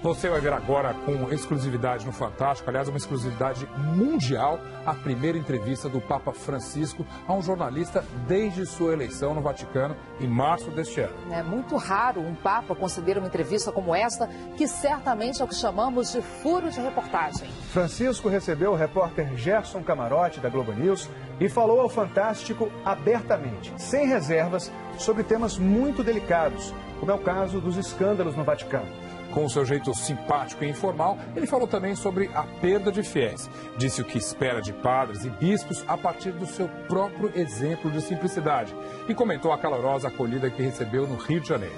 Você vai ver agora com exclusividade no Fantástico, aliás, uma exclusividade mundial, a primeira entrevista do Papa Francisco a um jornalista desde sua eleição no Vaticano em março deste ano. É muito raro um Papa conceder uma entrevista como esta, que certamente é o que chamamos de furo de reportagem. Francisco recebeu o repórter Gerson Camarote, da Globo News, e falou ao Fantástico abertamente, sem reservas, sobre temas muito delicados, como é o caso dos escândalos no Vaticano. Com o seu jeito simpático e informal, ele falou também sobre a perda de fiéis. Disse o que espera de padres e bispos a partir do seu próprio exemplo de simplicidade. E comentou a calorosa acolhida que recebeu no Rio de Janeiro.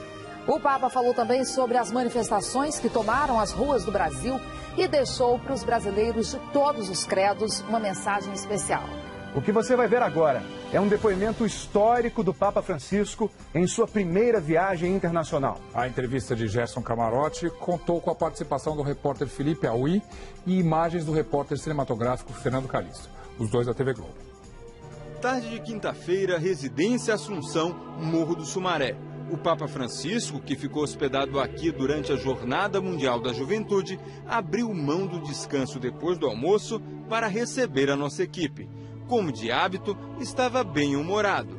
O Papa falou também sobre as manifestações que tomaram as ruas do Brasil e deixou para os brasileiros de todos os credos uma mensagem especial. O que você vai ver agora é um depoimento histórico do Papa Francisco em sua primeira viagem internacional. A entrevista de Gerson Camarote contou com a participação do repórter Felipe Aui e imagens do repórter cinematográfico Fernando Calixto, os dois da TV Globo. Tarde de quinta-feira, residência Assunção, Morro do Sumaré. O Papa Francisco, que ficou hospedado aqui durante a Jornada Mundial da Juventude, abriu mão do descanso depois do almoço para receber a nossa equipe. Como de hábito, estava bem-humorado.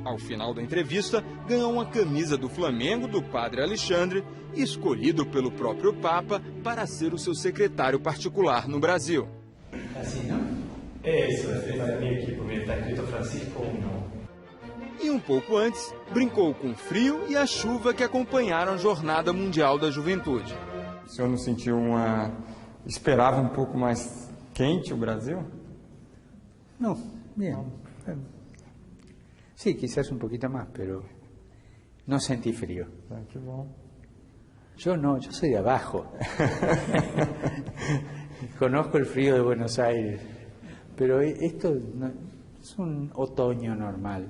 Ao final da entrevista, ganhou uma camisa do Flamengo do padre Alexandre, escolhido pelo próprio Papa para ser o seu secretário particular no Brasil. Assim não. É isso, a minha equipe, está escrito Francisco ou não. E um pouco antes, brincou com o frio e a chuva que acompanharam a Jornada Mundial da Juventude. O senhor não sentiu esperava um pouco mais quente o Brasil? No, bien. Sí, quizás un poquito más, pero no sentí frío. Qué bueno. Yo no, yo soy de abajo. Conozco el frío de Buenos Aires, pero esto no, es un otoño normal.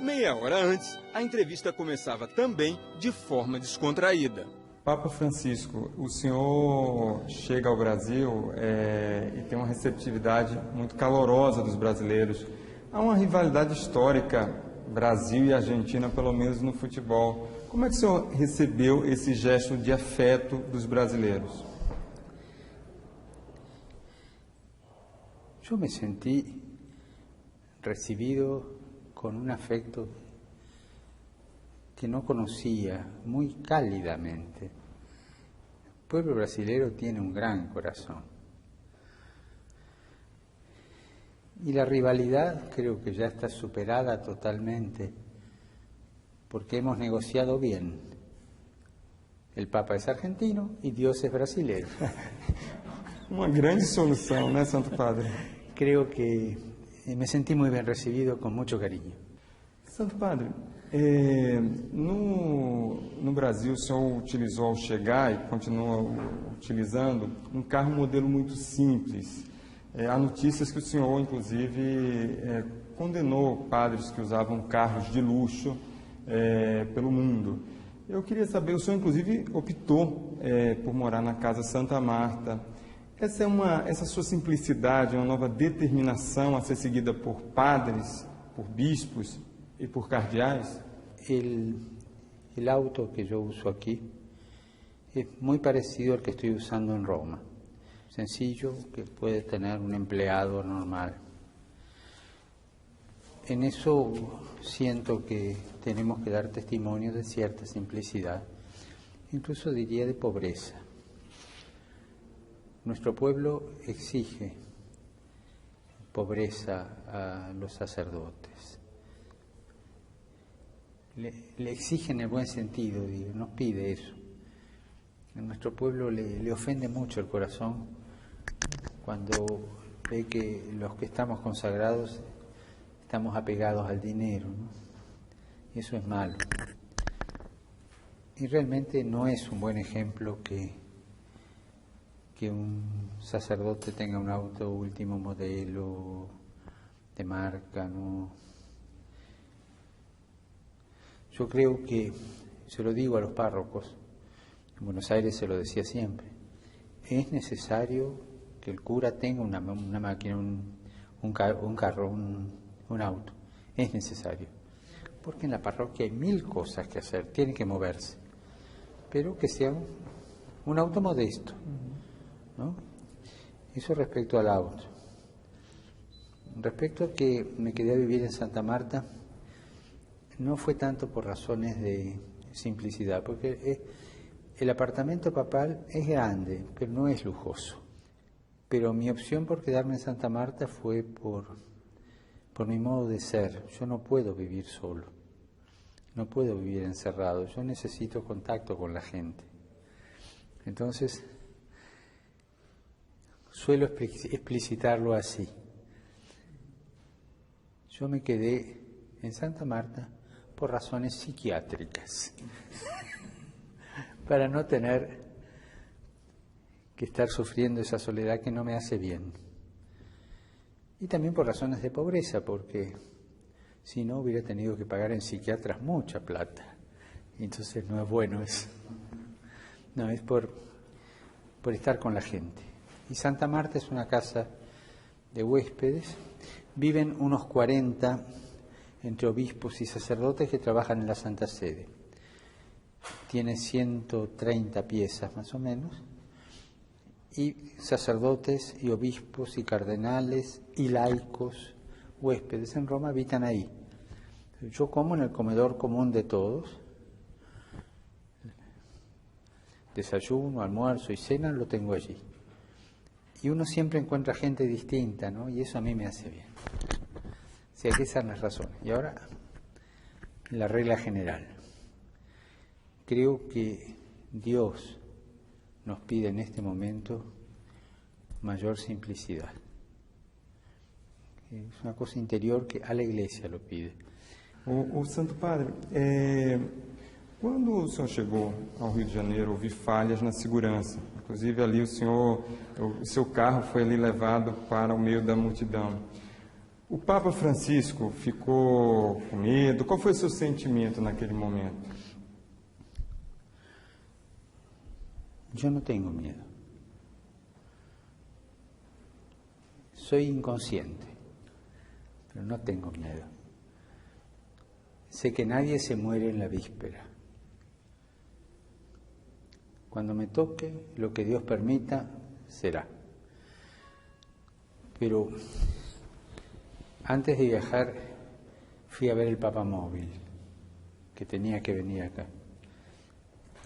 Meia hora antes, a entrevista começava também de forma descontraída. Papa Francisco, o senhor chega ao Brasil e tem uma receptividade muito calorosa dos brasileiros. Há uma rivalidade histórica, Brasil e Argentina, pelo menos no futebol. Como é que o senhor recebeu esse gesto de afeto dos brasileiros? Eu me senti recibido con un afecto que no conocía, muy cálidamente. El pueblo brasileño tiene un gran corazón. Y la rivalidad creo que ya está superada totalmente, porque hemos negociado bien. El Papa es argentino y Dios es brasileño. Uma grande solução, né, Santo Padre? Creo que me sentí muy bien recibido, con mucho cariño. Santo Padre, no Brasil o senhor utilizou ao chegar e continua utilizando um carro modelo muito simples. Há notícias que o senhor, inclusive, condenou padres que usavam carros de luxo pelo mundo. Eu queria saber, o senhor, inclusive, optou por morar na Casa Santa Marta. Essa sua simplicidade, uma nova determinação a ser seguida por padres, por bispos e por cardeais? El auto que yo uso aquí es muy parecido al que estoy usando en Roma. Sencillo, que puede tener un empleado normal. En eso siento que tenemos que dar testimonio de cierta simplicidad, incluso diría de pobreza. Nuestro pueblo exige pobreza a los sacerdotes. Le exige en el buen sentido, digo, nos pide eso. A nuestro pueblo le ofende mucho el corazón cuando ve que los que estamos consagrados estamos apegados al dinero, ¿no? Y eso es malo. Y realmente no es un buen ejemplo que un sacerdote tenga un auto último modelo de marca, ¿no? Yo creo que, se lo digo a los párrocos, en Buenos Aires se lo decía siempre, es necesario que el cura tenga una máquina, un carro, un auto, es necesario, porque en la parroquia hay 1000 cosas que hacer, tiene que moverse, pero que sea un auto modesto, ¿no? Eso respecto al auto. Respecto a que me quedé a vivir en Santa Marta, no fue tanto por razones de simplicidad, porque el apartamento papal es grande, pero no es lujoso. Pero mi opción por quedarme en Santa Marta fue por mi modo de ser. Yo no puedo vivir solo, no puedo vivir encerrado, yo necesito contacto con la gente. Entonces, suelo explicitarlo así. Yo me quedé en Santa Marta por razones psiquiátricas, para no tener que estar sufriendo esa soledad que no me hace bien. Y también por razones de pobreza, porque si no hubiera tenido que pagar en psiquiatras mucha plata. Y entonces no es bueno eso. No, es por estar con la gente. Y Santa Marta es una casa de huéspedes. Viven unos 40 entre obispos y sacerdotes que trabajan en la Santa Sede. Tiene 130 piezas más o menos. Y sacerdotes y obispos y cardenales y laicos, huéspedes en Roma, habitan ahí. Yo como en el comedor común de todos. Desayuno, almuerzo y cena lo tengo allí. Y uno siempre encuentra gente distinta, ¿no? Y eso a mí me hace bien. O sea, que esas son las razones. Y ahora, la regla general. Creo que Dios nos pide en este momento mayor simplicidad. Es una cosa interior que a la Iglesia lo pide. O Santo Padre, quando o senhor chegou ao Rio de Janeiro, houve falhas na segurança. Inclusive ali o seu carro foi ali levado para o meio da multidão. O Papa Francisco ficou com medo? Qual foi o seu sentimento naquele momento? Yo no tengo miedo. Soy inconsciente, pero no tengo miedo. Sé que nadie se muere en la víspera. Cuando me toque, lo que Dios permita, será. Pero antes de viajar, fui a ver el Papamóvil, que tenía que venir acá.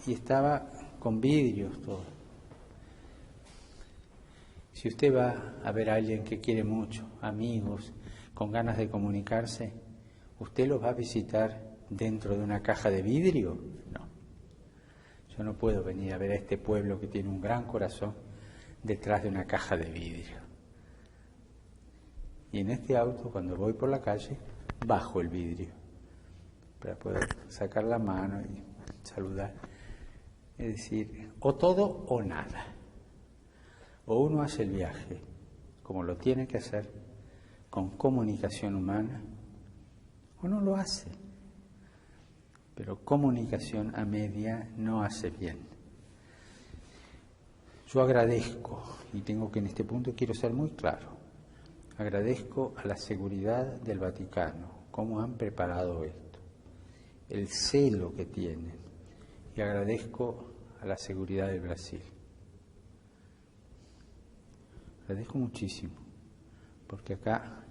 Y estaba con vidrios todo. Si usted va a ver a alguien que quiere mucho, amigos, con ganas de comunicarse, ¿usted los va a visitar dentro de una caja de vidrio? No. Yo no puedo venir a ver a este pueblo que tiene un gran corazón detrás de una caja de vidrio. Y en este auto, cuando voy por la calle, bajo el vidrio para poder sacar la mano y saludar. Es decir, o todo o nada. O uno hace el viaje como lo tiene que hacer, con comunicación humana, o no lo hace. Pero comunicación a media no hace bien. Yo agradezco, y tengo que en este punto quiero ser muy claro, agradezco a la seguridad del Vaticano, cómo han preparado esto, el celo que tienen, y agradezco a la seguridad del Brasil. Agradezco muchísimo, porque acá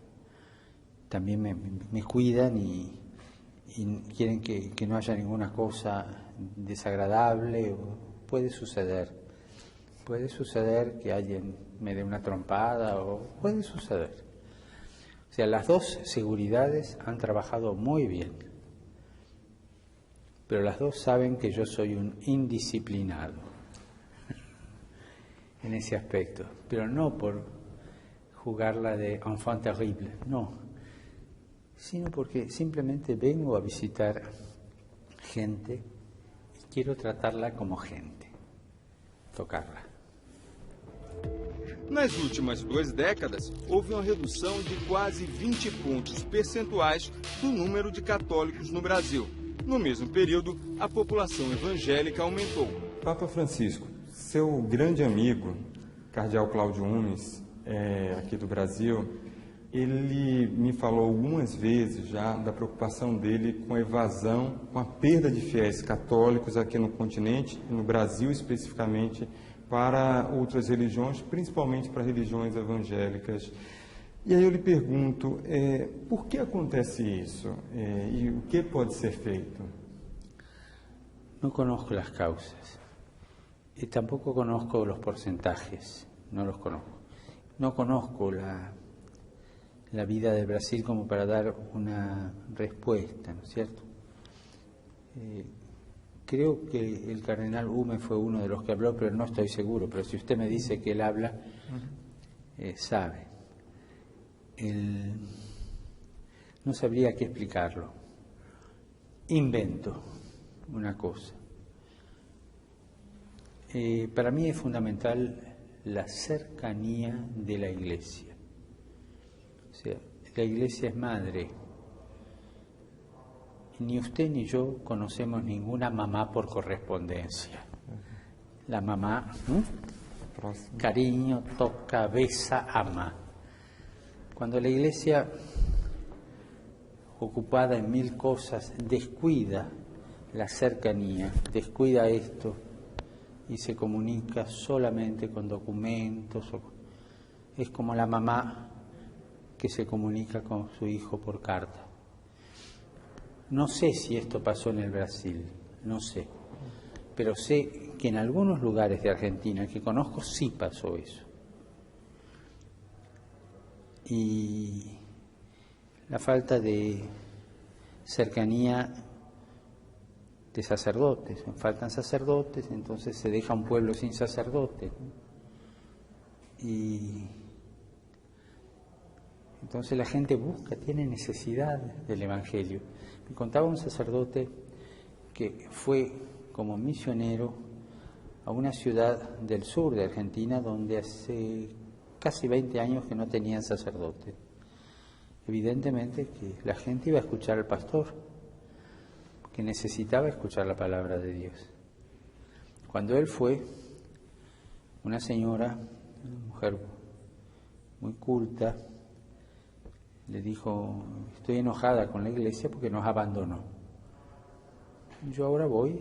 también me cuidan y quieren que no haya ninguna cosa desagradable. Puede suceder que alguien me dé una trompada, o puede suceder. O sea, las dos seguridades han trabajado muy bien, pero las dos saben que yo soy un indisciplinado en ese aspecto, pero no por jugarla de enfant terrible, no, sino porque simplemente vengo a visitar gente y quiero tratarla como gente, tocarla. Nas últimas 2 décadas, houve uma redução de quase 20 pontos percentuais do número de católicos no Brasil. No mesmo período, a população evangélica aumentou. Papa Francisco, seu grande amigo, Cardeal Cláudio Umes, aqui do Brasil, ele me falou algumas vezes já da preocupação dele com a evasão, com a perda de fiéis católicos aqui no continente, no Brasil especificamente, para outras religiões, principalmente para religiões evangélicas. E aí eu lhe pergunto, por que acontece isso? E o que pode ser feito? No conozco las causas y tampoco conozco los porcentajes, no los conozco. No conozco la vida de Brasil como para dar una respuesta, ¿no es cierto? Creo que el cardenal Hume fue uno de los que habló, pero no estoy seguro. Pero si usted me dice que él habla, sabe. No sabría qué explicarlo. Invento una cosa. Para mí es fundamental la cercanía de la Iglesia. O sea, la Iglesia es madre. Ni usted ni yo conocemos ninguna mamá por correspondencia. La mamá, cariño, toca, besa, ama. Cuando la Iglesia, ocupada en mil cosas, descuida la cercanía, descuida esto y se comunica solamente con documentos, es como la mamá que se comunica con su hijo por carta. No sé si esto pasó en el Brasil, no sé, pero sé que en algunos lugares de Argentina que conozco sí pasó eso. Y la falta de cercanía de sacerdotes, faltan sacerdotes, entonces se deja un pueblo sin sacerdotes, ¿no? Y entonces la gente busca, tiene necesidad del Evangelio. Me contaba un sacerdote que fue como misionero a una ciudad del sur de Argentina donde hace casi 20 años que no tenían sacerdote. Evidentemente que la gente iba a escuchar al pastor, que necesitaba escuchar la palabra de Dios. Cuando él fue, una señora, una mujer muy culta, le dijo: estoy enojada con la iglesia porque nos abandonó. Yo ahora voy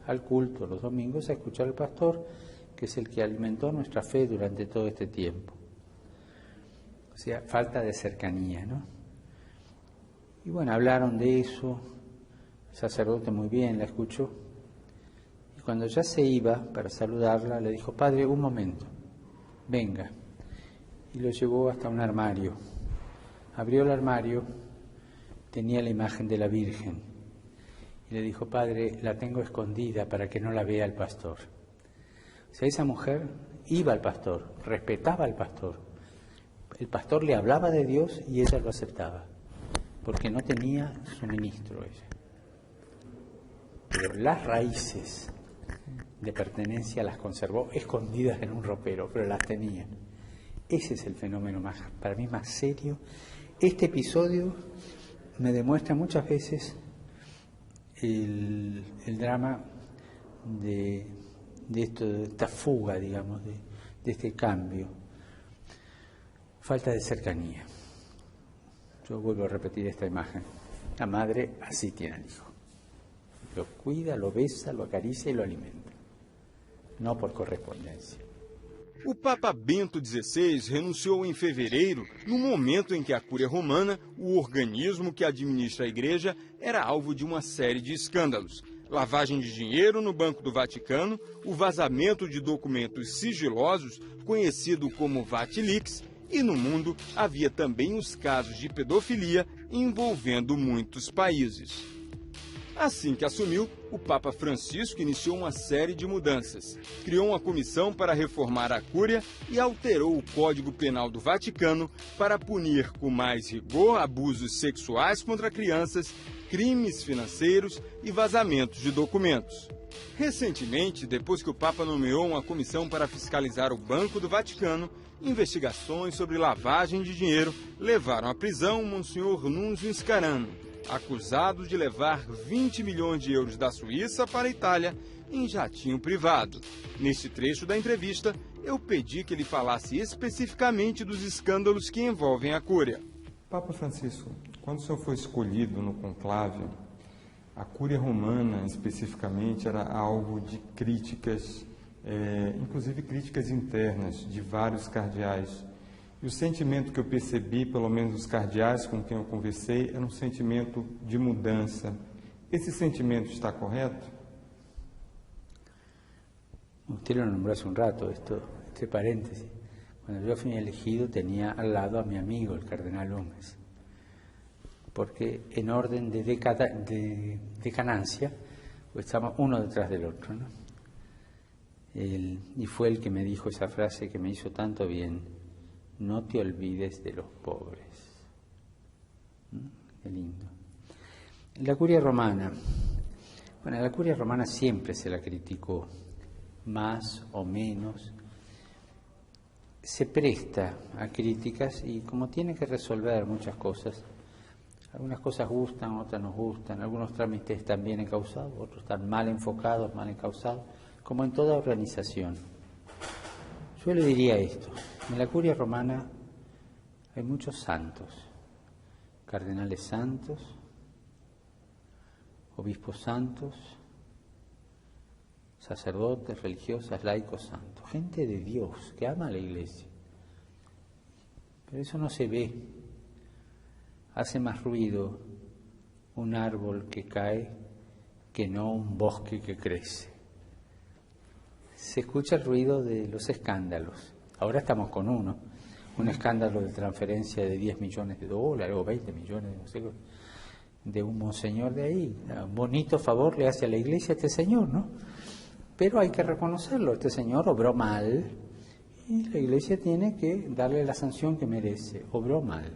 al culto los domingos a escuchar al pastor, que es el que alimentó nuestra fe durante todo este tiempo. O sea, falta de cercanía, ¿no? Y bueno, hablaron de eso, el sacerdote muy bien la escuchó, y cuando ya se iba para saludarla, le dijo: padre, un momento, venga. Y lo llevó hasta un armario. Abrió el armario, tenía la imagen de la Virgen, y le dijo: padre, la tengo escondida para que no la vea el pastor. O sea, esa mujer iba al pastor, respetaba al pastor. El pastor le hablaba de Dios y ella lo aceptaba, porque no tenía suministro ella. Pero las raíces de pertenencia las conservó escondidas en un ropero, pero las tenía. Ese es el fenómeno más, para mí, más serio. Este episodio me demuestra muchas veces el drama de esta fuga, digamos, de este cambio. Falta de cercanía. Yo vuelvo a repetir esta imagen. La madre así tiene al hijo. Lo cuida, lo besa, lo acaricia y lo alimenta. No por correspondencia. O Papa Bento XVI renunciou em fevereiro, no momento em que a Cúria Romana, o organismo que administra a Igreja, era alvo de uma série de escândalos. Lavagem de dinheiro no Banco do Vaticano, o vazamento de documentos sigilosos, conhecido como Vatilix, e no mundo havia também os casos de pedofilia envolvendo muitos países. Assim que assumiu, o Papa Francisco iniciou uma série de mudanças. Criou uma comissão para reformar a Cúria e alterou o Código Penal do Vaticano para punir com mais rigor abusos sexuais contra crianças, crimes financeiros e vazamentos de documentos. Recentemente, depois que o Papa nomeou uma comissão para fiscalizar o Banco do Vaticano, investigações sobre lavagem de dinheiro levaram à prisão o Monsenhor Nunzio Scarano, acusado de levar 20 milhões de euros da Suíça para a Itália em jatinho privado. Nesse trecho da entrevista, eu pedi que ele falasse especificamente dos escândalos que envolvem a Cúria. Papa Francisco, quando o senhor foi escolhido no conclave, a Cúria Romana, especificamente, era alvo de críticas, inclusive críticas internas de vários cardeais. E o sentimento que eu percebi, pelo menos dos cardeais com quem eu conversei, era um sentimento de mudança. Esse sentimento está correto? Usted lo nombró hace un rato, este paréntesis. Cuando yo fui elegido tenía al lado a mi amigo, el cardenal Gómez, porque en orden de decanancia pues estamos uno detrás del otro, ¿no? Y fue el que me dijo esa frase que me hizo tanto bien: no te olvides de los pobres. Qué lindo. La Curia Romana. Bueno, la Curia Romana siempre se la criticó, más o menos. Se presta a críticas y como tiene que resolver muchas cosas, algunas cosas gustan, otras no gustan, algunos trámites están bien encausados, otros están mal enfocados, mal encausados, como en toda organización. Yo le diría esto: en la Curia Romana hay muchos santos, cardenales santos, obispos santos, sacerdotes, religiosas, laicos santos, gente de Dios que ama a la Iglesia. Pero eso no se ve. Hace más ruido un árbol que cae que no un bosque que crece. Se escucha el ruido de los escándalos. Ahora estamos con un escándalo de transferencia de $10 millones o 20 millones, no sé, de un monseñor de ahí. Un bonito favor le hace a la Iglesia a este señor, ¿no? Pero hay que reconocerlo, este señor obró mal y la Iglesia tiene que darle la sanción que merece, obró mal.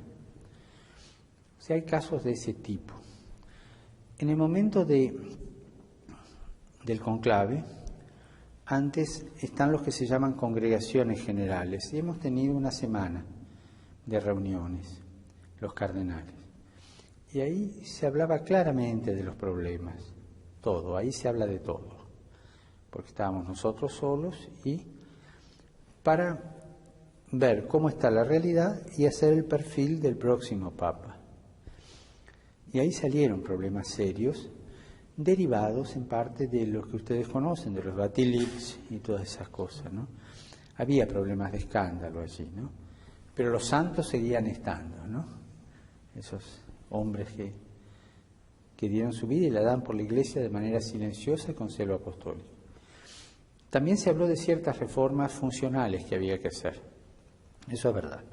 O sea, hay casos de ese tipo. En el momento del conclave, antes están los que se llaman congregaciones generales y hemos tenido una semana de reuniones, los cardenales. Y ahí se hablaba claramente de los problemas, todo, ahí se habla de todo. Porque estábamos nosotros solos y para ver cómo está la realidad y hacer el perfil del próximo Papa. Y ahí salieron problemas serios, derivados en parte de lo que ustedes conocen, de los Batilix y todas esas cosas, ¿no? Había problemas de escándalo allí, ¿no? Pero los santos seguían estando, ¿no? Esos hombres que dieron su vida y la dan por la Iglesia de manera silenciosa y con celo apostólico. También se habló de ciertas reformas funcionales que había que hacer. Eso es verdad.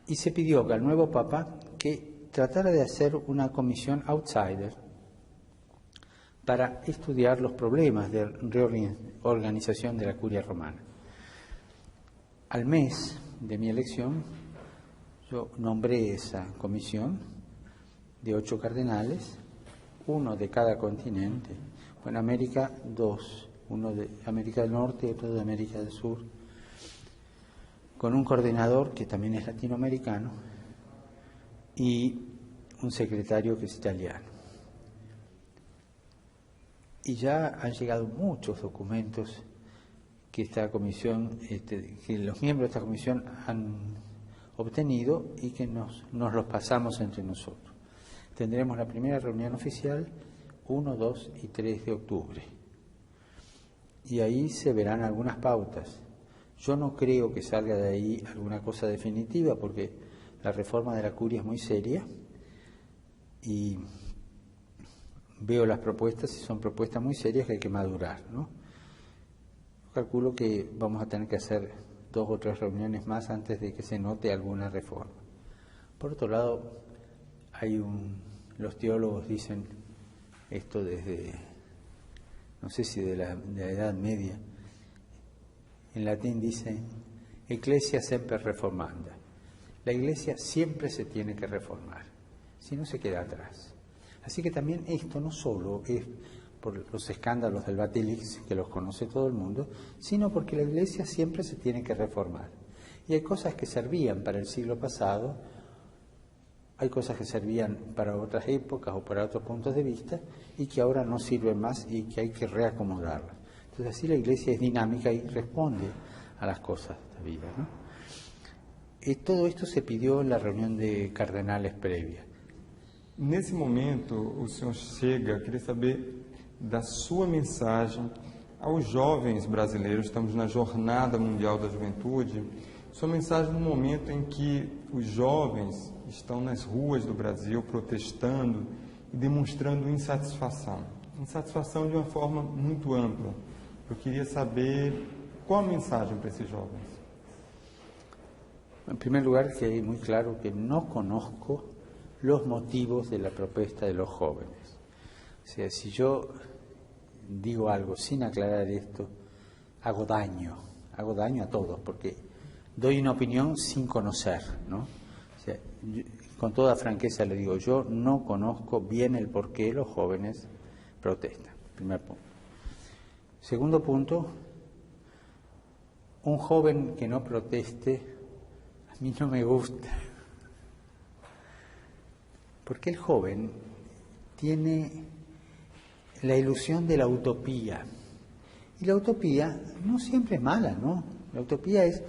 Y se pidió al nuevo Papa que tratara de hacer una comisión outsider para estudiar los problemas de reorganización de la Curia Romana. Al mes de mi elección, yo nombré esa comisión de 8 cardenales, uno de cada continente. En América, 2. Uno de América del Norte y otro de América del Sur, con un coordinador que también es latinoamericano y un secretario que es italiano. Y ya han llegado muchos documentos que esta comisión, que los miembros de esta comisión han obtenido y que nos los pasamos entre nosotros. Tendremos la primera reunión oficial 1, 2 y 3 de octubre. Y ahí se verán algunas pautas. Yo no creo que salga de ahí alguna cosa definitiva, porque la reforma de la Curia es muy seria y veo las propuestas y son propuestas muy serias que hay que madurar, ¿no? Calculo que vamos a tener que hacer 2 o 3 reuniones más antes de que se note alguna reforma. Por otro lado, los teólogos dicen esto desde, no sé si de la Edad Media, en latín dicen Ecclesia semper reformanda. La Iglesia siempre se tiene que reformar, si no se queda atrás. Así que también esto no solo es por los escándalos del Batilix, que los conoce todo el mundo, sino porque la Iglesia siempre se tiene que reformar. Y hay cosas que servían para el siglo pasado hay cosas que servían para otras épocas o para otros puntos de vista y que ahora no sirven más y que hay que reacomodarlas. Entonces así la Iglesia es dinámica y responde a las cosas de la vida, ¿no? Todo esto se pidió en la reunión de cardenales previa. Nesse momento, o senhor chega, queria saber da sua mensagem aos jovens brasileiros. Estamos na Jornada Mundial da Juventude. Sua mensagem no momento em que os jovens estão nas ruas do Brasil protestando e demonstrando insatisfação. Insatisfação de uma forma muito ampla. Eu queria saber qual a mensagem para esses jovens. En primer lugar, que hay muy claro que no conozco los motivos de la protesta de los jóvenes. O sea, si yo digo algo sin aclarar esto, hago daño a todos, porque doy una opinión sin conocer, ¿no? O sea, con toda franqueza le digo, yo no conozco bien el por qué los jóvenes protestan. Primer punto. Segundo punto, un joven que no proteste a mí no me gusta, porque el joven tiene la ilusión de la utopía, y la utopía no siempre es mala, ¿no? La utopía es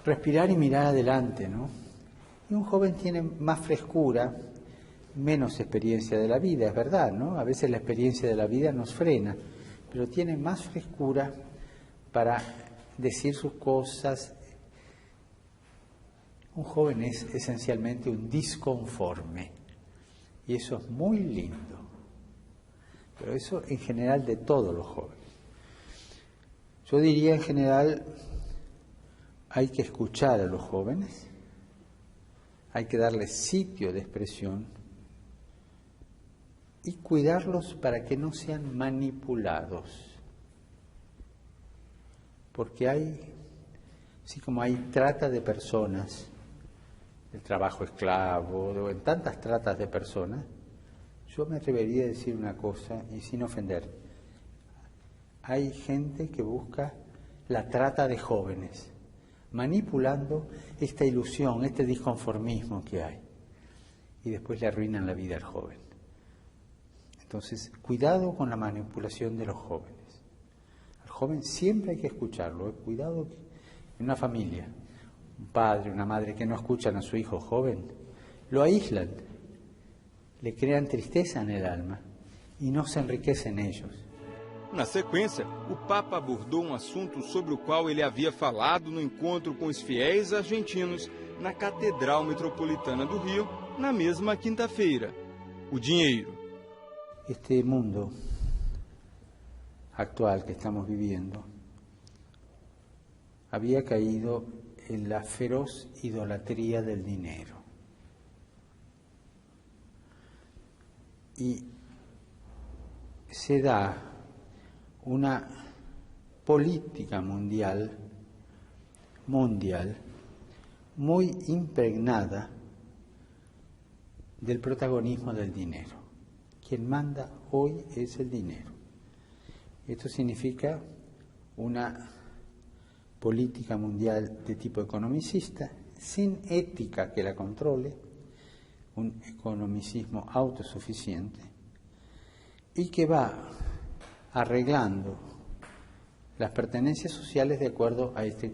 respirar y mirar adelante, ¿no? Y un joven tiene más frescura, menos experiencia de la vida, es verdad, ¿no? A veces la experiencia de la vida nos frena, pero tiene más frescura para decir sus cosas. Un joven es esencialmente un disconforme, y eso es muy lindo, pero eso en general de todos los jóvenes. Yo diría en general, hay que escuchar a los jóvenes, hay que darles sitio de expresión y cuidarlos para que no sean manipulados, porque así como hay trata de personas, el trabajo esclavo, en tantas tratas de personas, yo me atrevería a decir una cosa y sin ofender. Hay gente que busca la trata de jóvenes, manipulando esta ilusión, este disconformismo que hay, y después le arruinan la vida al joven. Entonces, cuidado con la manipulación de los jóvenes. Al joven siempre hay que escucharlo, cuidado en una familia. Un padre, una madre que no escuchan a su hijo joven, lo aíslan, le crean tristeza en el alma y no se enriquecen ellos. Na sequência, o Papa abordou um assunto sobre o qual ele havia falado no encontro com os fiéis argentinos na Catedral Metropolitana do Rio, na mesma quinta-feira: o dinheiro. Este mundo actual que estamos viviendo había caído en la feroz idolatría del dinero. Y se da una política mundial muy impregnada del protagonismo del dinero. Quien manda hoy es el dinero. Esto significa una política mundial de tipo economicista, sin ética que la controle, un economicismo autosuficiente, y que va arreglando las pertenencias sociales de acuerdo a esta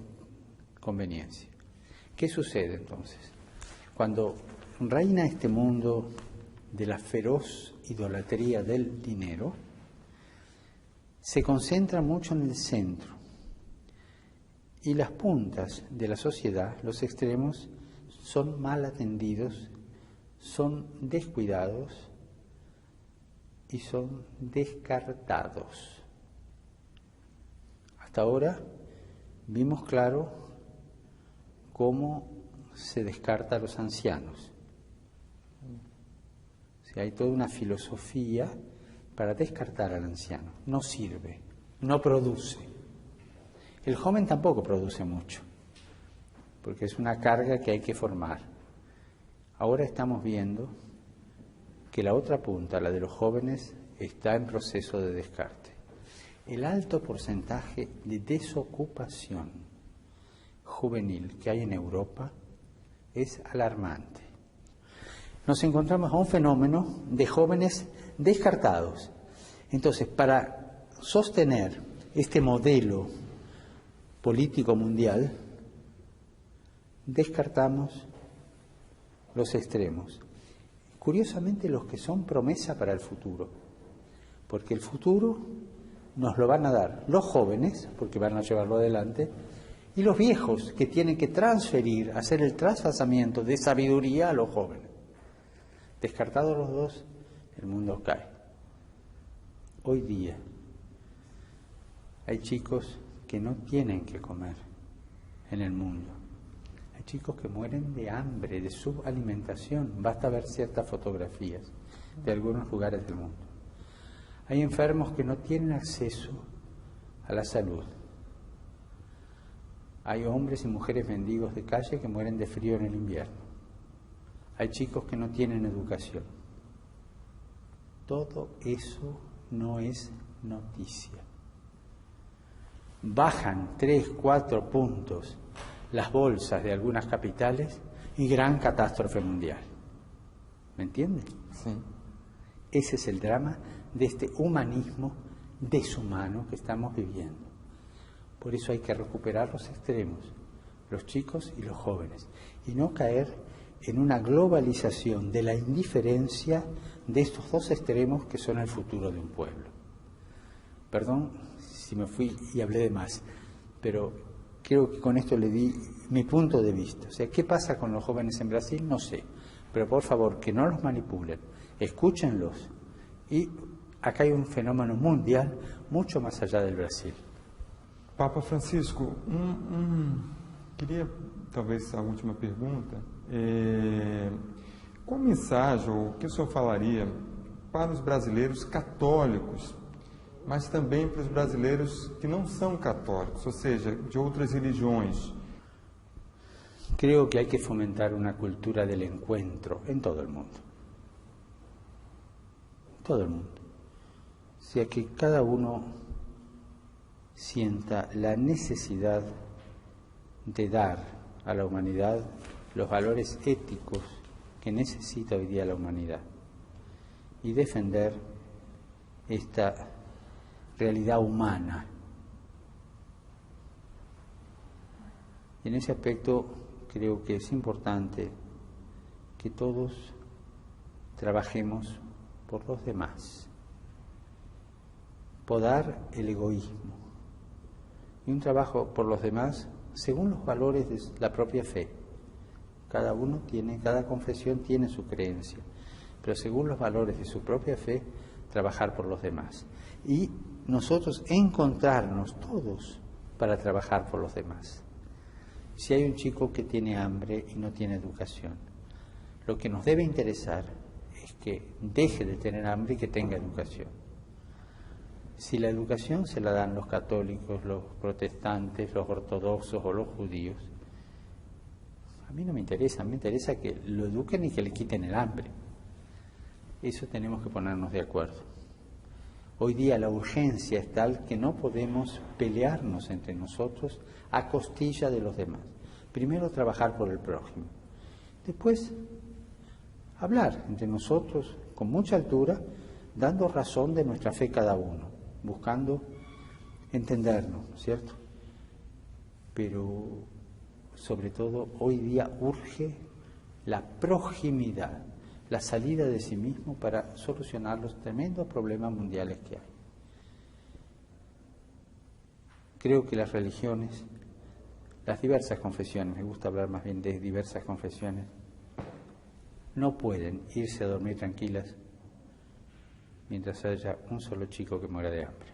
conveniencia. ¿Qué sucede entonces? Cuando reina este mundo de la feroz idolatría del dinero, se concentra mucho en el centro, y las puntas de la sociedad, los extremos, son mal atendidos, son descuidados y son descartados. Hasta ahora vimos claro cómo se descarta a los ancianos. O sea, hay toda una filosofía para descartar al anciano. No sirve, no produce. El joven tampoco produce mucho, porque es una carga que hay que formar. Ahora estamos viendo que la otra punta, la de los jóvenes, está en proceso de descarte. El alto porcentaje de desocupación juvenil que hay en Europa es alarmante. nos encontramos a un fenómeno de jóvenes descartados. Entonces, para sostener este modelo político mundial, descartamos los extremos. Curiosamente, los que son promesa para el futuro, porque el futuro nos lo van a dar los jóvenes, porque van a llevarlo adelante, y los viejos, que tienen que transferir, hacer el trasvasamiento de sabiduría a los jóvenes. Descartados los dos, el mundo cae. Hoy día hay chicos que no tienen que comer en el mundo. Hay chicos que mueren de hambre, de subalimentación. Basta ver ciertas fotografías de algunos lugares del mundo. Hay enfermos que no tienen acceso a la salud. Hay hombres y mujeres mendigos de calle que mueren de frío en el invierno. Hay chicos que no tienen educación. Todo eso no es noticia. Bajan 3, 4 puntos las bolsas de algunas capitales y gran catástrofe mundial. ¿Me entiende? Sí. Ese es el drama de este humanismo deshumano que estamos viviendo. Por eso hay que recuperar los extremos, los chicos y los jóvenes, y no caer en una globalización de la indiferencia de estos dos extremos que son el futuro de un pueblo. Perdón si me fui y hablé de más, pero creo que con esto le di mi punto de vista. O sea, ¿qué pasa con los jóvenes en Brasil? No sé, pero por favor, que no los manipulen, escúchenlos. Y acá hay un fenómeno mundial mucho más allá del Brasil. Papa Francisco, queria talvez a última pergunta. Qual mensagem, ou o que o senhor falaria para os brasileiros católicos, mas também para os brasileiros que não são católicos, ou seja, de outras religiões? Creo que hay que fomentar una cultura del encuentro en todo el mundo. Todo el mundo. O sea, que cada uno sienta la necesidad de dar a la humanidad los valores éticos que necesita hoy día la humanidad y defender esta realidad humana. Y en ese aspecto creo que es importante que todos trabajemos por los demás, podar el egoísmo y un trabajo por los demás según los valores de la propia fe. Cada confesión tiene su creencia, pero según los valores de su propia fe, trabajar por los demás. Y nosotros encontrarnos todos para trabajar por los demás. Si hay un chico que tiene hambre y no tiene educación, lo que nos debe interesar es que deje de tener hambre y que tenga educación. Si la educación se la dan los católicos, los protestantes, los ortodoxos o los judíos, a mí no me interesa, me interesa que lo eduquen y que le quiten el hambre. Eso tenemos que ponernos de acuerdo. Hoy día la urgencia es tal que no podemos pelearnos entre nosotros a costilla de los demás. Primero trabajar por el prójimo. Después hablar entre nosotros con mucha altura, dando razón de nuestra fe cada uno, buscando entendernos, ¿cierto? Pero sobre todo hoy día urge la proximidad, la salida de sí mismo para solucionar los tremendos problemas mundiales que hay. Creo que las religiones, las diversas confesiones, me gusta hablar más bien de diversas confesiones, no pueden irse a dormir tranquilas mientras haya un solo chico que muera de hambre,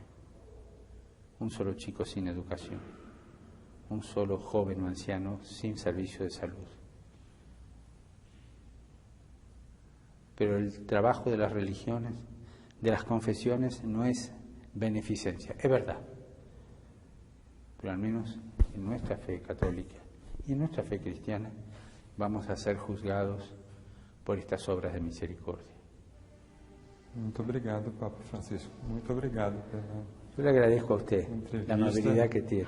un solo chico sin educación, un solo joven o anciano sin servicio de salud. Pero el trabajo de las religiones, de las confesiones, no es beneficencia, es verdad. Pero al menos en nuestra fe católica y en nuestra fe cristiana vamos a ser juzgados por estas obras de misericordia. Muito obrigado, Papa Francisco. Muito obrigado. Yo le agradezco a usted la amabilidad que tiene.